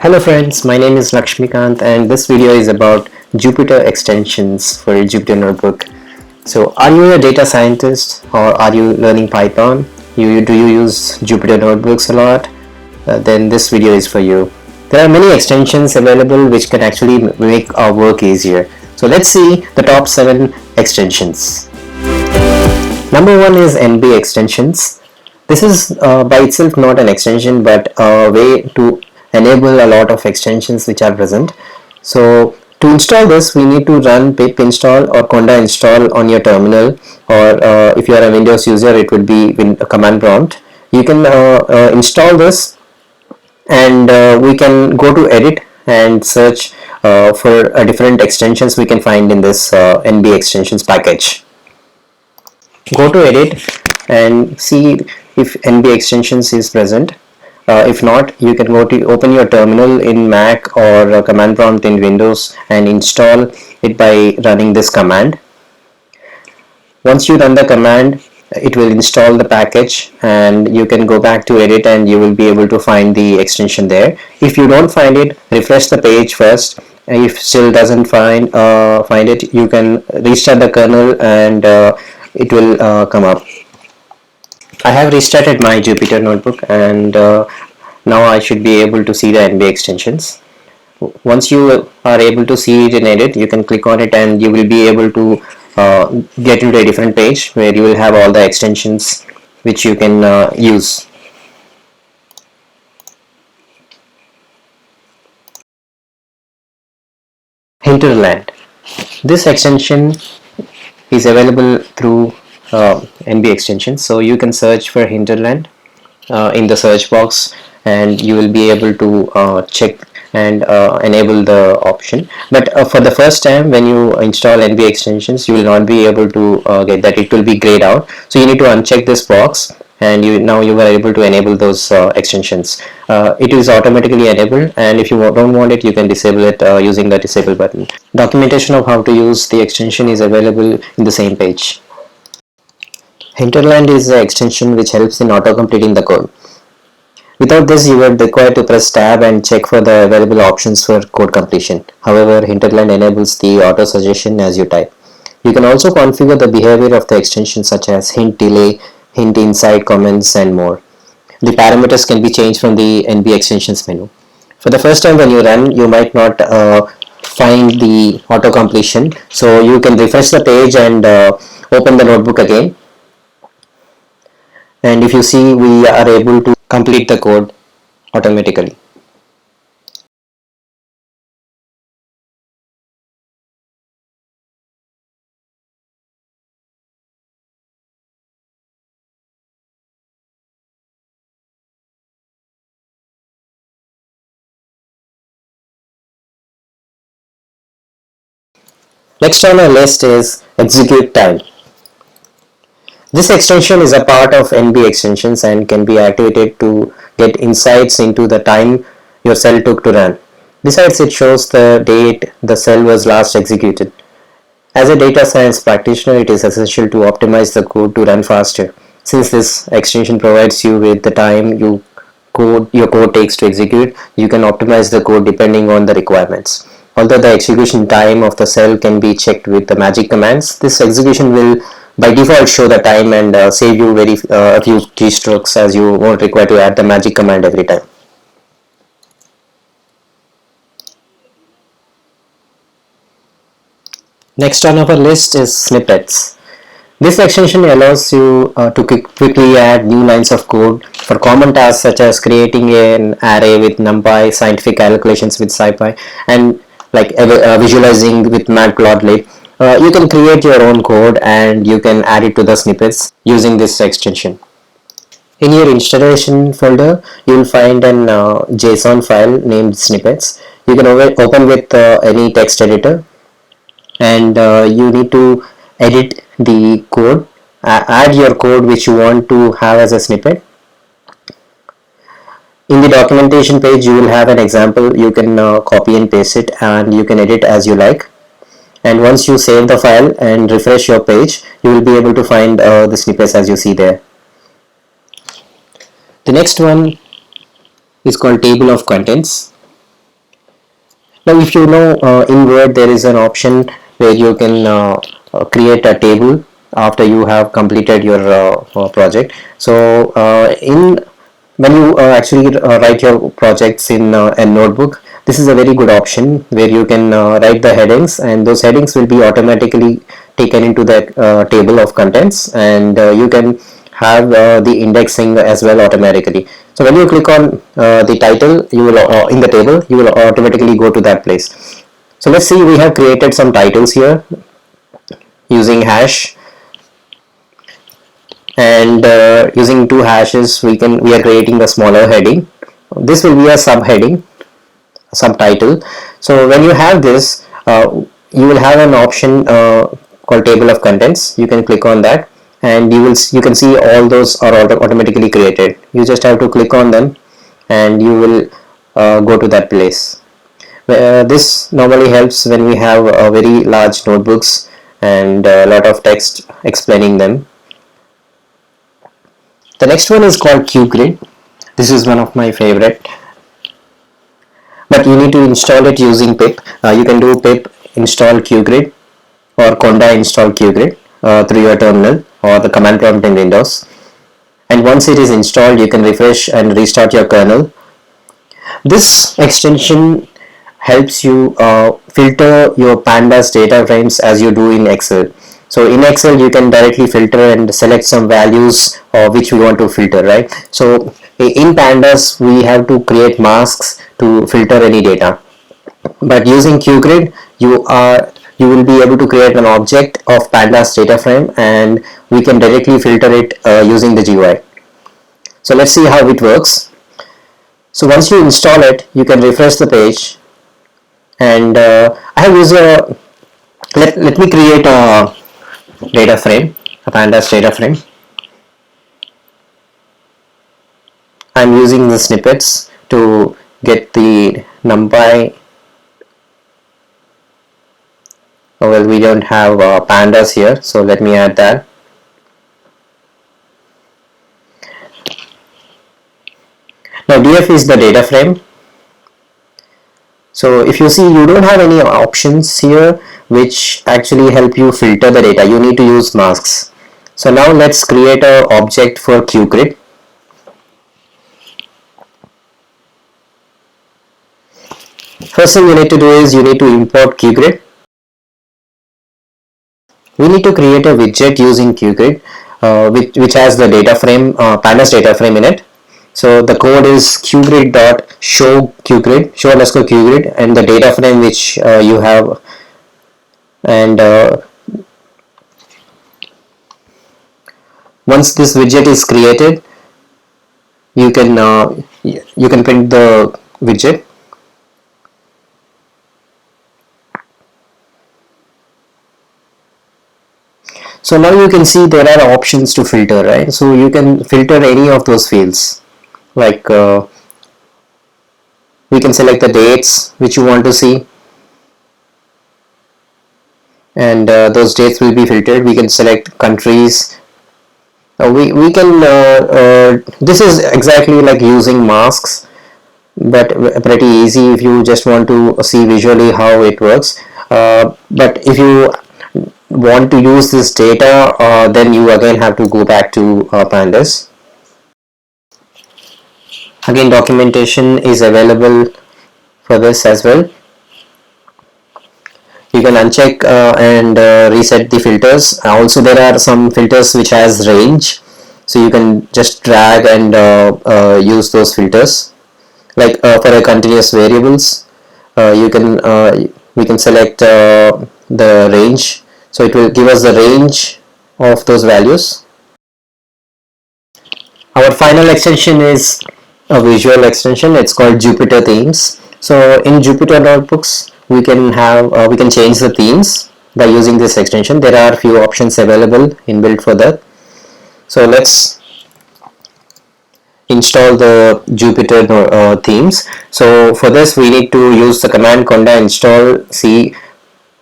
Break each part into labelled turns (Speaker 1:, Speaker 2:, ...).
Speaker 1: Hello friends, my name is Lakshmikant and this video is about Jupyter extensions for Jupyter Notebook. So are you a data scientist or are you learning Python? Do you use Jupyter Notebooks a lot? Then this video is for you. There are many extensions available which can actually make our work easier. So let's see the top 7 extensions. Number 1 is NB extensions. This is by itself not an extension but a way to enable a lot of extensions which are present. So to install this we need to run pip install or conda install on your terminal, or if you are a Windows user it would be a command prompt. You can install this and we can go to edit and search for different extensions we can find in this NB extensions package. Go to edit and see if NB extensions is present. If not, you can go to open your terminal in Mac or command prompt in Windows and install it by running this command. Once you run the command, it will install the package and you can go back to edit and you will be able to find the extension there. If you don't find it, refresh the page first. If still doesn't find it, you can restart the kernel and it will come up. I have restarted my Jupyter Notebook and now I should be able to see the NB extensions. Once you are able to see it in edit, you can click on it and you will be able to get into a different page where you will have all the extensions which you can use. Hinterland. This extension is available through NB extension, so you can search for Hinterland in the search box and you will be able to check and enable the option. But for the first time when you install NB extensions you will not be able to get that. It will be grayed out, so you need to uncheck this box and now you are able to enable those extensions. It is automatically enabled, and if you don't want it you can disable it using the disable button. Documentation of how to use the extension is available in the same page. Hinterland is an extension which helps in auto-completing the code. Without this, you would require to press tab and check for the available options for code completion. However, Hinterland enables the auto-suggestion as you type. You can also configure the behavior of the extension such as hint delay, hint inside comments and more. The parameters can be changed from the NB extensions menu. For the first time when you run, you might not find the auto-completion. So you can refresh the page and open the notebook again. And if you see, we are able to complete the code automatically. Next on our list is execute time. This extension is a part of NB extensions and can be activated to get insights into the time your cell took to run. Besides, it shows the date the cell was last executed. As a data science practitioner, it is essential to optimize the code to run faster. Since this extension provides you with the time your code takes to execute, you can optimize the code depending on the requirements. Although the execution time of the cell can be checked with the magic commands, this execution will by default show the time and save you a few keystrokes, as you won't require to add the magic command every time. Next on our list is snippets. This extension allows you to quickly add new lines of code for common tasks such as creating an array with NumPy, scientific calculations with SciPy, and like visualizing with Matplotlib. You can create your own code and you can add it to the snippets using this extension. In your installation folder, you will find an JSON file named snippets. You can open with any text editor, and you need to edit the code, add your code which you want to have as a snippet. In the documentation page, you will have an example. You can copy and paste it and you can edit as you like. And once you save the file and refresh your page, you will be able to find the snippets as you see there. The next one is called table of contents. Now, if you know, in Word there is an option where you can create a table after you have completed your project. So in when you actually write your projects in a notebook, this is a very good option where you can write the headings, and those headings will be automatically taken into the table of contents, and you can have the indexing as well automatically. So when you click on the title, you will in the table, you will automatically go to that place. So let's see, we have created some titles here using hash, and using two hashes we are creating a smaller heading. This will be a subheading, subtitle. So when you have this, you will have an option called table of contents. You can click on that, and you can see all those are automatically created. You just have to click on them, and you will go to that place. This normally helps when we have very large notebooks and a lot of text explaining them. The next one is called QGrid. This is one of my favorite, but you need to install it using pip. You can do pip install QGrid or conda install QGrid through your terminal or the command prompt in Windows. And once it is installed, you can refresh and restart your kernel. This extension helps you filter your pandas data frames as you do in Excel. So in Excel you can directly filter and select some values which we want to filter, right? So in pandas we have to create masks to filter any data, but using QGrid you will be able to create an object of pandas data frame, and we can directly filter it using the GUI. So let's see how it works. So once you install it, you can refresh the page, and I have used a let me create a data frame, a pandas data frame. I'm using the snippets to get the numpy. Oh, well, we don't have pandas here, so let me add that. Now df is the data frame. So if you see, you don't have any options here which actually help you filter the data. You need to use masks. So now let's create an object for QGrid. First thing you need to do is you need to import QGrid. We need to create a widget using QGrid which has the data frame, pandas data frame in it. So the code is qgrid.show qgrid, show underscore qgrid, and the data frame which you have, and once this widget is created, you can print the widget. So now you can see there are options to filter, right? So you can filter any of those fields, like we can select the dates which you want to see, and those dates will be filtered. We can select countries. We can this is exactly like using masks, but pretty easy if you just want to see visually how it works. But if you want to use this data, then you again have to go back to pandas. Again, documentation is available for this as well. You can uncheck and reset the filters. Also, there are some filters which has range, so you can just drag and use those filters. Like for a continuous variables, we can select the range, so it will give us the range of those values. Our final extension is a visual extension. It's called Jupyter Themes. So in Jupyter Notebooks, we can change the themes by using this extension. There are few options available inbuilt for that. So let's install the Jupyter themes. So for this, we need to use the command conda install c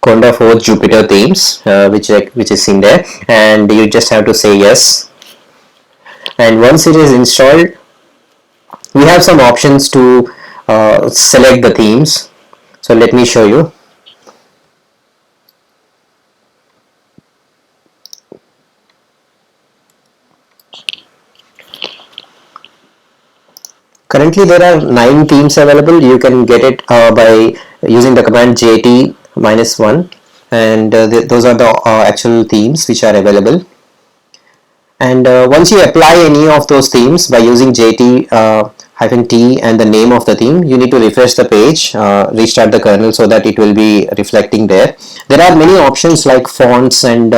Speaker 1: conda for Jupyter themes, which is in there, and you just have to say yes. And once it is installed, we have some options to select the themes. So let me show you. Currently there are 9 themes available. You can get it by using the command jt -1, and those are the actual themes which are available. And once you apply any of those themes by using jt -t and the name of the theme, you need to refresh the page, restart the kernel, so that it will be reflecting there. There are many options like fonts and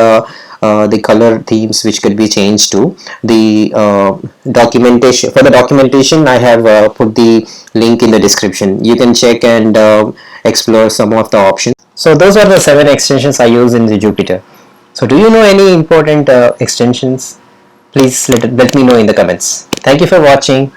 Speaker 1: the color themes which could be changed to. The documentation, for the documentation I have put the link in the description. You can check and explore some of the options. So those are the 7 extensions I use in the Jupyter. So do you know any important extensions? Please let me know in the comments. Thank you for watching.